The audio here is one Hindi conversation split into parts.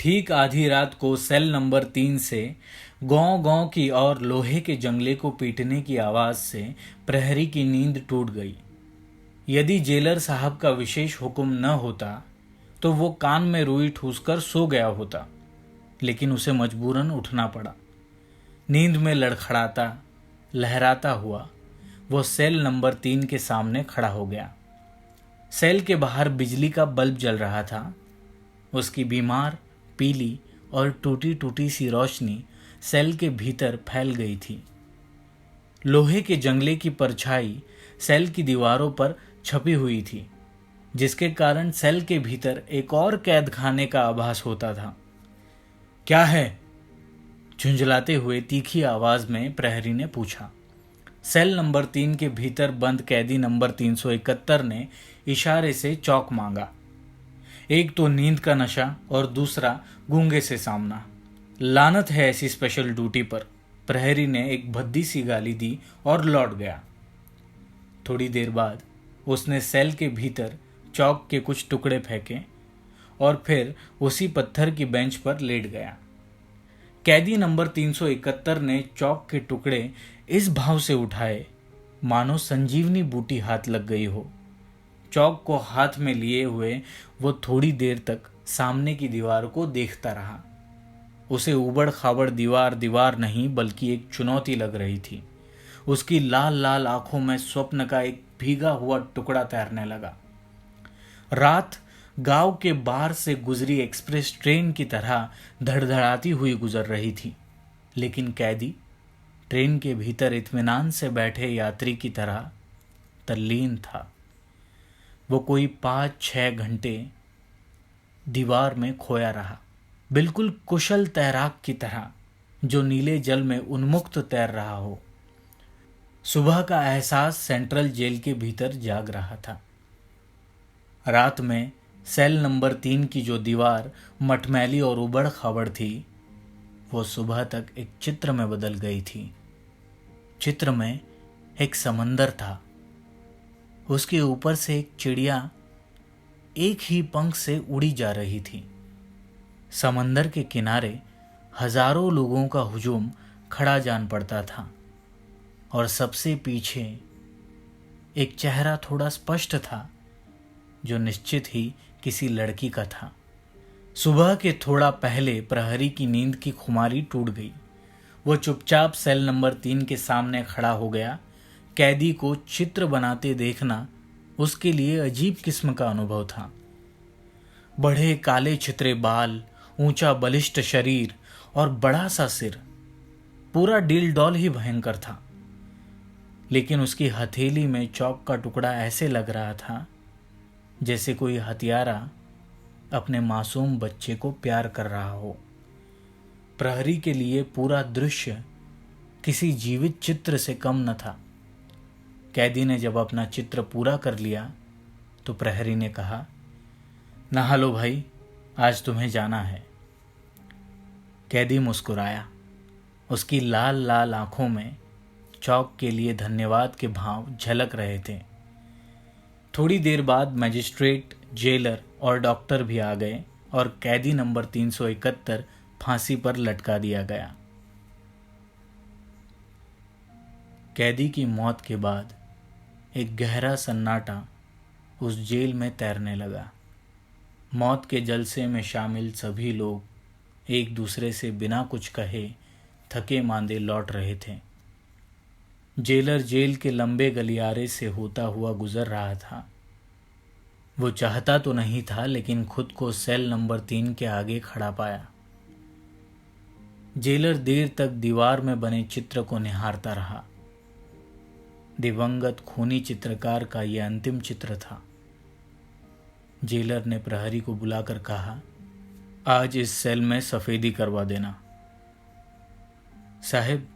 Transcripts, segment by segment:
ठीक आधी रात को सेल नंबर 3 से गांव गांव की और लोहे के जंगले को पीटने की आवाज से प्रहरी की नींद टूट गई। यदि जेलर साहब का विशेष हुक्म न होता तो वो कान में रुई ठूसकर सो गया होता, लेकिन उसे मजबूरन उठना पड़ा। नींद में लड़खड़ाता लहराता हुआ वो सेल नंबर 3 के सामने खड़ा हो गया। सेल के बाहर बिजली का बल्ब जल रहा था। उसकी बीमार पीली और टूटी टूटी सी रोशनी सेल के भीतर फैल गई थी। लोहे के जंगले की परछाई सेल की दीवारों पर छपी हुई थी, जिसके कारण सेल के भीतर एक और कैद खाने का आभास होता था। क्या है? झुंझलाते हुए तीखी आवाज में प्रहरी ने पूछा। सेल नंबर 3 के भीतर बंद कैदी नंबर 371 ने इशारे से चौक मांगा। एक तो नींद का नशा और दूसरा गूंगे से सामना। लानत है ऐसी स्पेशल ड्यूटी पर। प्रहरी ने एक भद्दी सी गाली दी और लौट गया। थोड़ी देर बाद उसने सेल के भीतर चौक के कुछ टुकड़े फेंके और फिर उसी पत्थर की बेंच पर लेट गया। कैदी नंबर 371 ने चौक के टुकड़े इस भाव से उठाए मानो संजीवनी बूटी हाथ लग गई हो। चौक को हाथ में लिए हुए वो थोड़ी देर तक सामने की दीवार को देखता रहा। उसे उबड़ खाबड़ दीवार नहीं बल्कि एक चुनौती लग रही थी। उसकी लाल लाल आंखों में स्वप्न का एक भीगा हुआ टुकड़ा तैरने लगा। रात गांव के बाहर से गुजरी एक्सप्रेस ट्रेन की तरह धड़धड़ाती हुई गुजर रही थी, लेकिन कैदी ट्रेन के भीतर इत्मीनान से बैठे यात्री की तरह तल्लीन था। वो कोई 5-6 घंटे दीवार में खोया रहा, बिल्कुल कुशल तैराक की तरह जो नीले जल में उन्मुक्त तैर रहा हो। सुबह का एहसास सेंट्रल जेल के भीतर जाग रहा था। रात में सेल नंबर 3 की जो दीवार मटमैली और उबड़ खाबड़ थी, वो सुबह तक एक चित्र में बदल गई थी। चित्र में एक समंदर था। उसके ऊपर से एक चिड़िया एक ही पंख से उड़ी जा रही थी। समंदर के किनारे हजारों लोगों का हुजूम खड़ा जान पड़ता था और सबसे पीछे एक चेहरा थोड़ा स्पष्ट था, जो निश्चित ही किसी लड़की का था। सुबह के थोड़ा पहले प्रहरी की नींद की खुमारी टूट गई। वो चुपचाप सेल नंबर 3 के सामने खड़ा हो गया। कैदी को चित्र बनाते देखना उसके लिए अजीब किस्म का अनुभव था। बड़े काले छितरे बाल, ऊंचा बलिष्ठ शरीर और बड़ा सा सिर, पूरा डील डॉल ही भयंकर था। लेकिन उसकी हथेली में चौक का टुकड़ा ऐसे लग रहा था जैसे कोई हत्यारा अपने मासूम बच्चे को प्यार कर रहा हो। प्रहरी के लिए पूरा दृश्य किसी जीवित चित्र से कम न था। कैदी ने जब अपना चित्र पूरा कर लिया तो प्रहरी ने कहा, नहा लो भाई, आज तुम्हें जाना है। कैदी मुस्कुराया। उसकी लाल लाल आंखों में चौक के लिए धन्यवाद के भाव झलक रहे थे। थोड़ी देर बाद मजिस्ट्रेट, जेलर और डॉक्टर भी आ गए और कैदी नंबर 371 फांसी पर लटका दिया गया। कैदी की मौत के बाद एक गहरा सन्नाटा उस जेल में तैरने लगा। मौत के जलसे में शामिल सभी लोग एक दूसरे से बिना कुछ कहे थके मांदे लौट रहे थे। जेलर जेल के लंबे गलियारे से होता हुआ गुजर रहा था। वो चाहता तो नहीं था, लेकिन खुद को सेल नंबर 3 के आगे खड़ा पाया। जेलर देर तक दीवार में बने चित्र को निहारता रहा। दिवंगत खूनी चित्रकार का यह अंतिम चित्र था। जेलर ने प्रहरी को बुलाकर कहा, आज इस सेल में सफेदी करवा देना। साहब,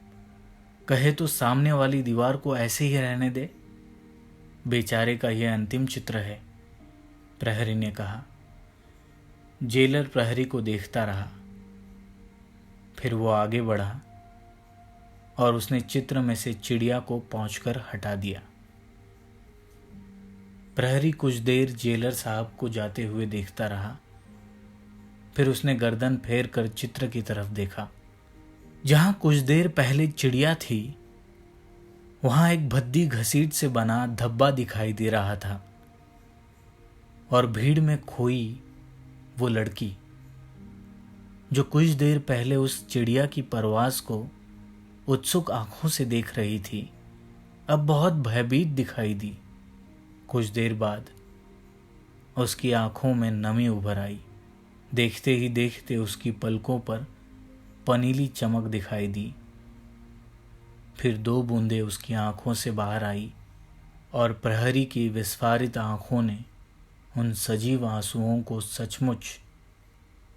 कहे तो सामने वाली दीवार को ऐसे ही रहने दे, बेचारे का यह अंतिम चित्र है, प्रहरी ने कहा। जेलर प्रहरी को देखता रहा। फिर वो आगे बढ़ा और उसने चित्र में से चिड़िया को पोंछकर हटा दिया। प्रहरी कुछ देर जेलर साहब को जाते हुए देखता रहा। फिर उसने गर्दन फेर कर चित्र की तरफ देखा। जहां कुछ देर पहले चिड़िया थी, वहां एक भद्दी घसीट से बना धब्बा दिखाई दे रहा था, और भीड़ में खोई वो लड़की जो कुछ देर पहले उस चिड़िया की परवास को उत्सुक आंखों से देख रही थी, अब बहुत भयभीत दिखाई दी। कुछ देर बाद उसकी आंखों में नमी उभर आई। देखते ही देखते उसकी पलकों पर पनीली चमक दिखाई दी। फिर 2 बूंदें उसकी आंखों से बाहर आई और प्रहरी की विस्फारित आंखों ने उन सजीव आंसुओं को सचमुच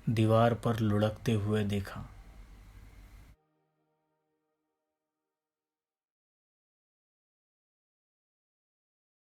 दीवार पर लुढ़कते हुए देखा।